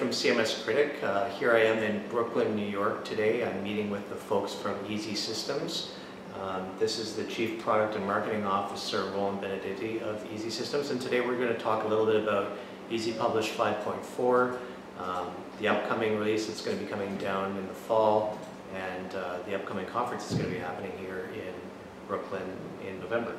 from CMS Critic. Here I am in Brooklyn, New York today. I'm meeting with the folks from Easy Systems. This is the Chief Product and Marketing Officer, Roland Benedetti of Easy Systems, and today we're going to talk a little bit about Easy Publish 5.4, the upcoming release that's going to be coming down in the fall, and the upcoming conference is going to be happening here in Brooklyn in November.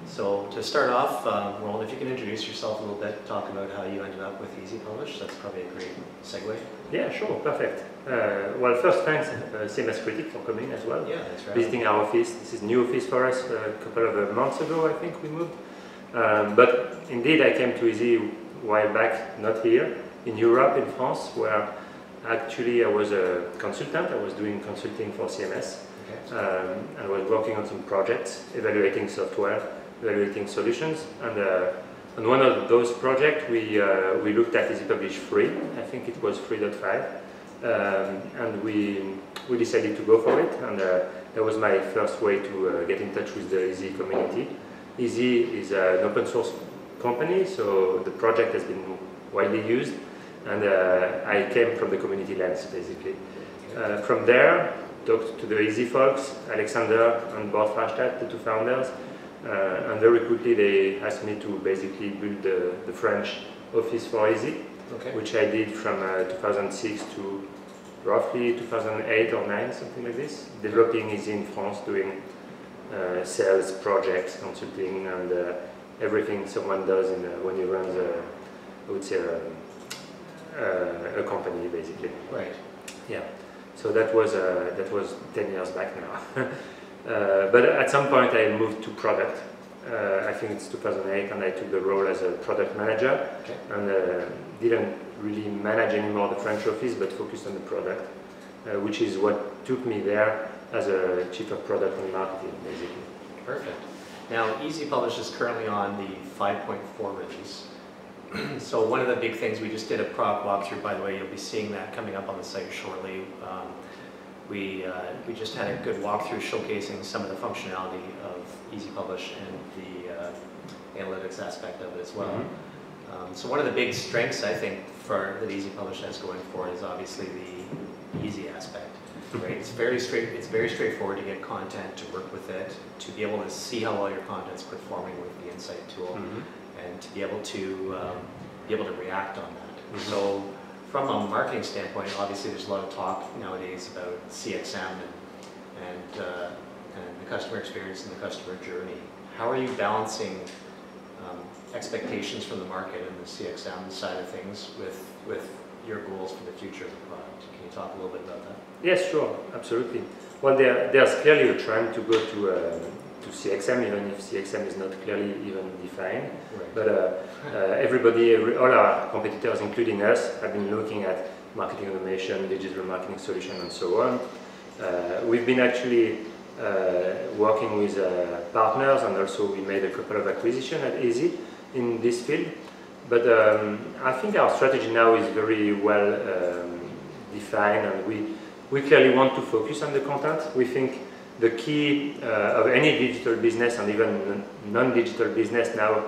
So to start off, Roland, if you can introduce yourself a little bit, talk about how you ended up with Easy Publish, that's probably a great segue. Yeah, sure, perfect. Well, first thanks CMS Critic for coming as well. Yeah, that's right. Visiting our office. This is a new office for us. A couple of months ago, I think we moved. But indeed, I came to Easy a while back, not here, in Europe, in France, where actually I was a consultant. I was doing consulting for CMS. I was working on some projects, evaluating software, evaluating solutions, and on one of those projects we looked at Easy Publish 3, I think it was 3.5, and we decided to go for it, and that was my first way to get in touch with the Easy community. Easy is an open source company, so the project has been widely used, and I came from the community lens basically. From there, talked to the Easy folks, Alexander and Bart Farstadt, the two founders, and very quickly they asked me to basically build the French office for Easy, which I did from 2006 to roughly 2008 or 9, something like this, developing Easy in France, doing sales, projects, consulting, and everything someone does when you run I would say, a company basically. Right. Yeah. So that was 10 years back now. But at some point I moved to product. I think it's 2008, and I took the role as a product manager, and didn't really manage anymore the French office, but focused on the product, which is what took me there as a chief of product and marketing, basically. Perfect. Now, Easy Publish is currently on the 5.4 release. So one of the big things, we just did a product walkthrough, by the way, you'll be seeing that coming up on the site shortly. We just had a good walkthrough showcasing some of the functionality of Easy Publish and the analytics aspect of it as well. So one of the big strengths, I think, that Easy Publish has going for it is obviously the easy aspect. Right? It's very straightforward to get content, to work with it, to be able to see how well your content's performing with the Insight tool, and to be able to react on that. So from a marketing standpoint, obviously there's a lot of talk nowadays about CXM and the customer experience and the customer journey. How are you balancing expectations from the market and the CXM side of things with your goals for the future of the product? Can you talk a little bit about that? Yes, sure, absolutely. Well, there's clearly a trend to go to CXM, even if CXM is not clearly even defined. Right. But all our competitors, including us, have been looking at marketing automation, digital marketing solution, and so on. We've been actually working with partners, and also we made a couple of acquisitions at Easy in this field. But I think our strategy now is very well defined, and we clearly want to focus on the content. We think the key of any digital business, and even non-digital business now,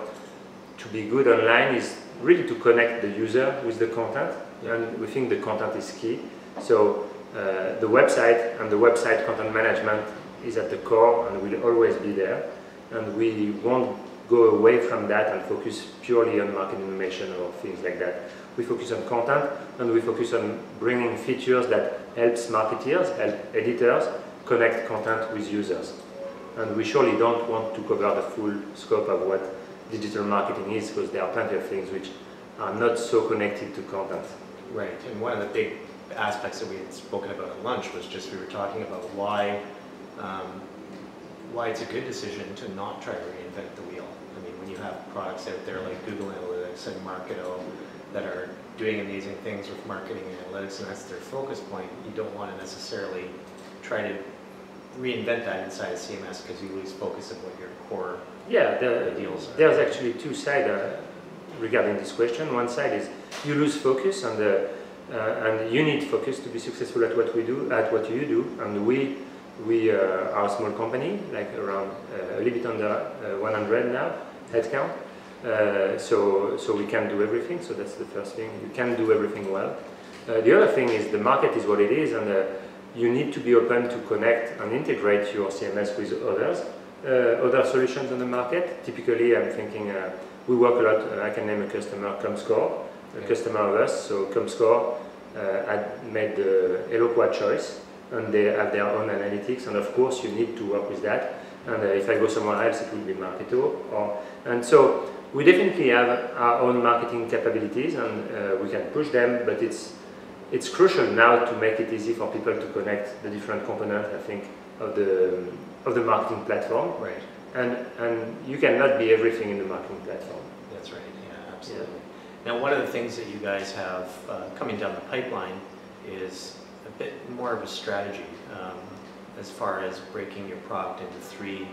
to be good online is really to connect the user with the content, and we think the content is key. So the website and the website content management is at the core and will always be there, and we won't go away from that and focus purely on marketing automation or things like that. We focus on content, and we focus on bringing features that helps marketers, help editors connect content with users. And we surely don't want to cover the full scope of what digital marketing is, because there are plenty of things which are not so connected to content. Right, and one of the big aspects that we had spoken about at lunch was just we were talking about why it's a good decision to not try to reinvent the wheel. I mean, when you have products out there like Google Analytics and Marketo that are doing amazing things with marketing and analytics, and that's their focus point, you don't want to necessarily try to reinvent that inside of CMS, because you lose focus on what your core ideals are. There's actually two sides regarding this question. One side is you lose focus, and you need focus to be successful at what we do, at what you do. And we are a small company, like around a little bit under 100 now, headcount. So we can do everything. So that's the first thing. You can do everything well. The other thing is the market is what it is, and you need to be open to connect and integrate your CMS with other solutions on the market. Typically, I'm thinking we work a lot. I can name a customer, ComScore, a customer of us. So ComScore had made the Eloqua choice, and they have their own analytics. And of course, you need to work with that. And if I go somewhere else, it will be Marketo. And so we definitely have our own marketing capabilities, and we can push them. But it's crucial now to make it easy for people to connect the different components, I think, of the marketing platform. Right. And you cannot be everything in the marketing platform. That's right. Yeah, absolutely. Yeah. Now, one of the things that you guys have coming down the pipeline is a bit more of a strategy as far as breaking your product into 3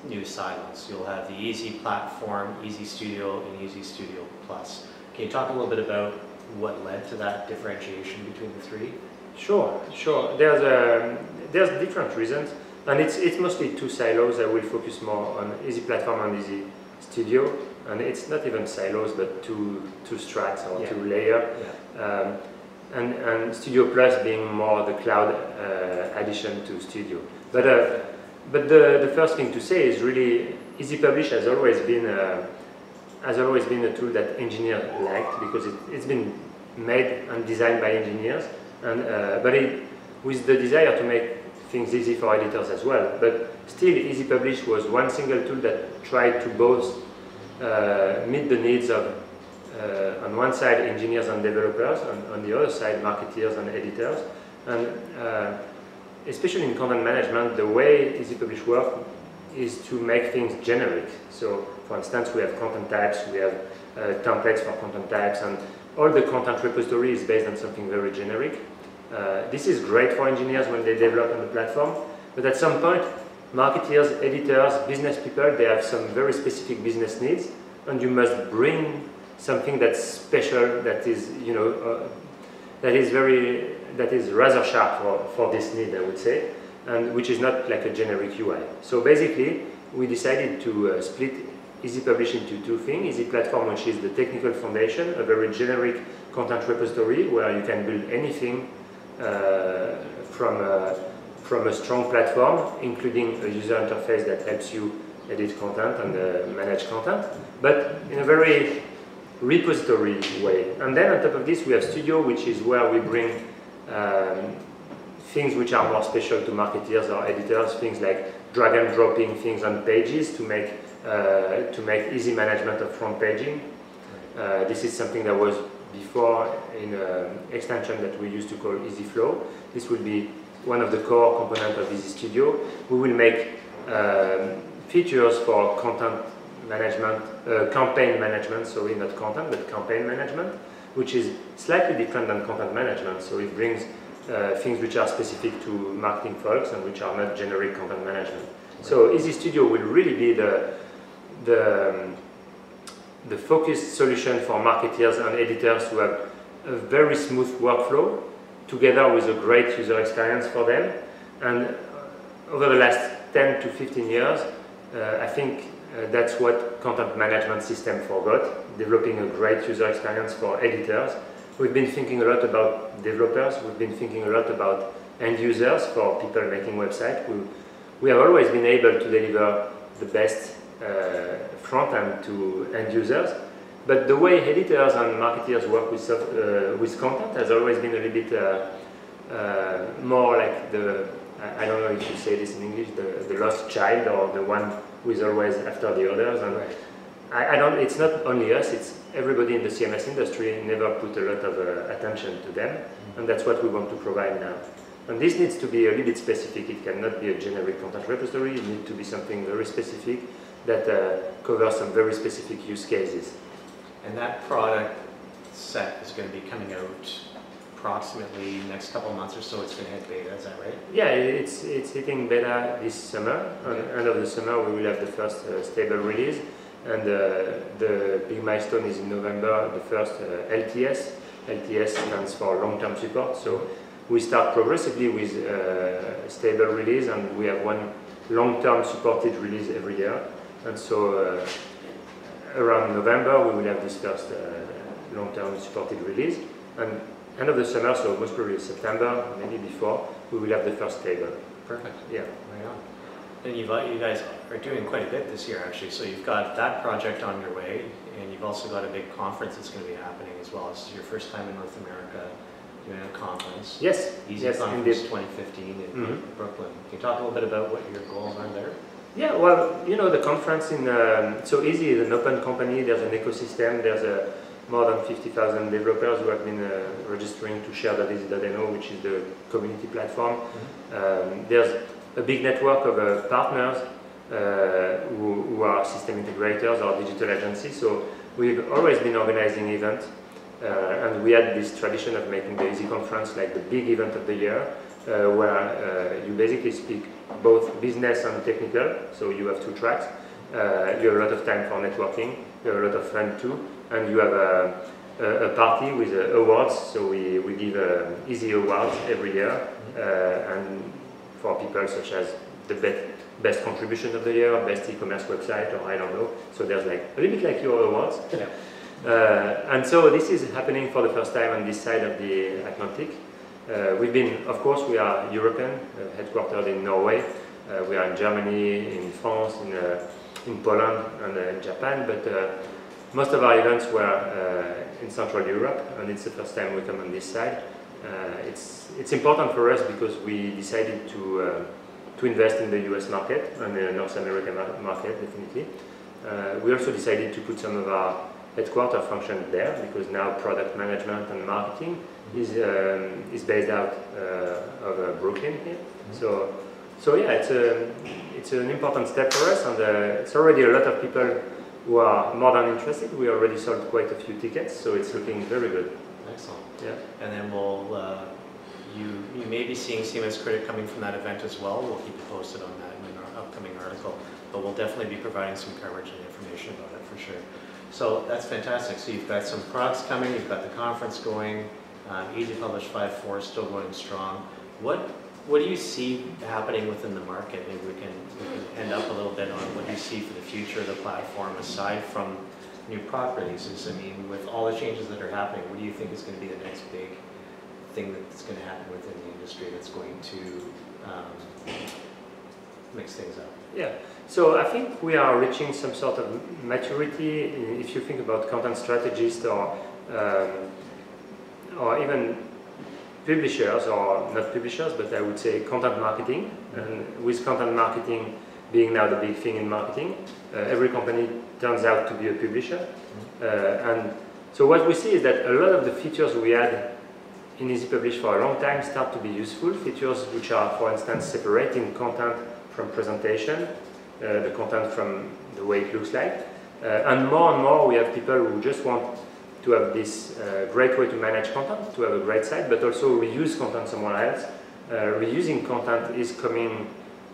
new silos. You'll have the Easy Platform, Easy Studio, and Easy Studio Plus. Can you talk a little bit about what led to that differentiation between the 3? Sure. There's different reasons, and it's mostly 2 silos. I will focus more on Easy Platform and Easy Studio, and it's not even silos, but two strats or 2 layers. Yeah. And Studio Plus being more the cloud addition to Studio. But the first thing to say is really Easy Publish has always been a tool that engineers liked, because it's been made and designed by engineers, and with the desire to make things easy for editors as well. But still, Easy Publish was one single tool that tried to both meet the needs of on one side engineers and developers, and on the other side marketeers and editors. And especially in content management, the way Easy Publish works is to make things generic. So for instance, we have content types, we have templates for content types, and all the content repository is based on something very generic. This is great for engineers when they develop on the platform, but at some point, marketeers, editors, business people, they have some very specific business needs, and you must bring something that's special, that is, that is rather sharp for this need, I would say, and which is not like a generic UI. So basically, we decided to split Easy Publish into 2 things. Easy Platform, which is the technical foundation, a very generic content repository where you can build anything from a strong platform, including a user interface that helps you edit content and manage content, but in a very repository way. And then on top of this, we have Studio, which is where we bring things which are more special to marketeers or editors, things like drag and dropping things on pages to make easy management of front paging. This is something that was before in an extension that we used to call Easy Flow. This will be one of the core components of Easy Studio. We will make features for content management, campaign management, sorry, not content, but campaign management, which is slightly different than content management. So it brings things which are specific to marketing folks and which are not generic content management. Right. So Easy Studio will really be the focused solution for marketeers and editors who have a very smooth workflow together with a great user experience for them. And over the last 10 to 15 years, I think that's what content management system forgot, developing a great user experience for editors. We've been thinking a lot about developers, we've been thinking a lot about end users for people making websites. We have always been able to deliver the best front end to end users, but the way editors and marketers work with content has always been a little bit more like I don't know if you say this in English, the lost child, or the one who is always after the others. And right. It's not only us, it's everybody in the CMS industry never put a lot of attention to them, and that's what we want to provide now. And this needs to be a little bit specific. It cannot be a generic content repository. It needs to be something very specific that covers some very specific use cases. And that product set is going to be coming out approximately next couple of months or so. It's going to hit beta, is that right? Yeah, it's hitting beta this summer. Okay. End of the summer we will have the first stable release, and the big milestone is in November, the first LTS. LTS stands for long-term support. So we start progressively with stable release, and we have one long-term supported release every year. And so around November, we will have this first long-term supported release. And end of the summer, so most probably September, maybe before, we will have the first table. Perfect. Yeah. Right on. And you guys are doing quite a bit this year, actually. So you've got that project on your way, and you've also got a big conference that's going to be happening as well. This is your first time in North America doing a conference. Yes. Easy yes, Conference indeed. 2015 in Brooklyn. Can you talk a little bit about what your goals are there? Yeah, well, you know, the conference in so Easy is an open company. There's an ecosystem. There's more than 50,000 developers who have been registering to share .easy.no, which is the community platform. There's a big network of partners who are system integrators or digital agencies. So we've always been organizing events, and we had this tradition of making the Easy Conference like the big event of the year, where you basically speak both business and technical. So you have two tracks. You have a lot of time for networking. You have a lot of fun too, and you have a party with awards. So we give Easy Awards every year, and for people such as the best contribution of the year, best e-commerce website, or I don't know. So there's like a little bit like your awards. Yeah. And so this is happening for the first time on this side of the Atlantic. We've been, of course, we are European, headquartered in Norway. We are in Germany, in France, in Poland, and in Japan. But most of our events were in Central Europe, and it's the first time we come on this side. It's important for us because we decided to invest in the US market and the North American market, definitely. We also decided to put some of our headquarter functions there because now product management and marketing is based out of Brooklyn here. So yeah, it's an important step for us, and it's already a lot of people who are more than interested. We already sold quite a few tickets, so it's looking very good. Excellent. Yeah. And then you may be seeing CMS Critic coming from that event as well. We'll keep you posted on that in our upcoming article, but we'll definitely be providing some coverage and information about it for sure. So that's fantastic. So you've got some products coming, you've got the conference going, Easy Publish 5.4 still going strong. What do you see happening within the market? Maybe we can end up a little bit on what you see for the future of the platform aside from new product releases. I mean, with all the changes that are happening, what do you think is going to be the next big thing that's going to happen within the industry that's going to mix things up? Yeah, so I think we are reaching some sort of maturity. If you think about content strategists or even publishers, or not publishers, but I would say content marketing. And with content marketing being now the big thing in marketing, every company turns out to be a publisher. And so what we see is that a lot of the features we had in Easy Publish for a long time start to be useful. Features which are, for instance, separating content from presentation, the content from the way it looks like. And more we have people who just want to have this great way to manage content, to have a great site, but also reuse content somewhere else. Reusing content is coming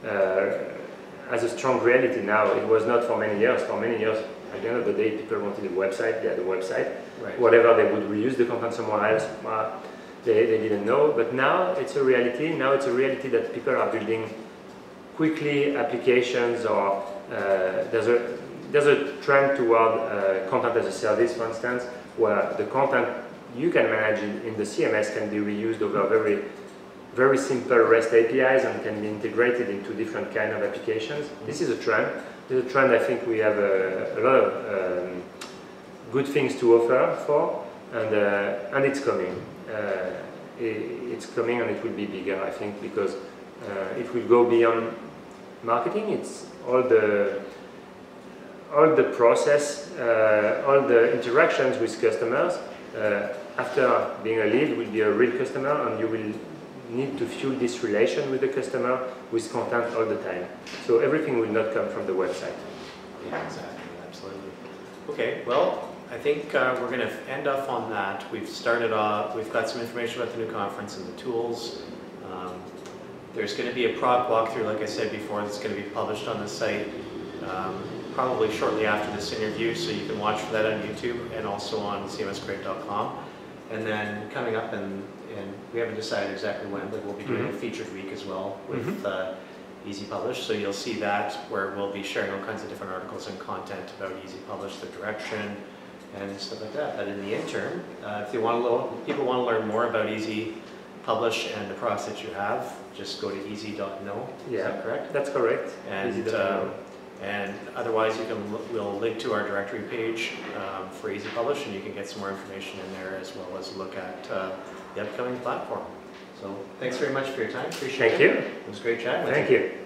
as a strong reality now. It was not for many years. For many years, at the end of the day, people wanted a website, they had a website. Right. Whatever, they would reuse the content somewhere else. They didn't know, but now it's a reality. Now it's a reality that people are building quickly applications, or there's a trend toward content as a service, for instance, where the content you can manage in the CMS can be reused over very simple REST APIs and can be integrated into different kind of applications. This is a trend. It's a trend I think we have a lot of good things to offer for, and it's coming. It's coming, and it will be bigger, I think, because it will go beyond marketing. It's all the process, all the interactions with customers. After being a lead, will be a real customer, and you will need to fuel this relation with the customer with content all the time. So everything will not come from the website. Yeah, exactly, absolutely. Okay, well, I think we're going to end off on that. We've started off, we've got some information about the new conference and the tools. There's going to be a product walkthrough, like I said before, that's going to be published on the site probably shortly after this interview, so you can watch for that on YouTube and also on cmscritic.com. And then coming up, and we haven't decided exactly when, but we'll be doing a featured week as well with Easy Publish. So you'll see that where we'll be sharing all kinds of different articles and content about Easy Publish, the direction, and stuff like that. But in the interim, if you people want to learn more about Easy Publish and the products that you have, just go to easy.no. Yeah, is that correct? That's correct. And otherwise, we'll link to our directory page for Easy Publish, and you can get some more information in there as well as look at the upcoming platform. So thanks very much for your time. Appreciate it. Thank you. It was great chatting with you. Thank you.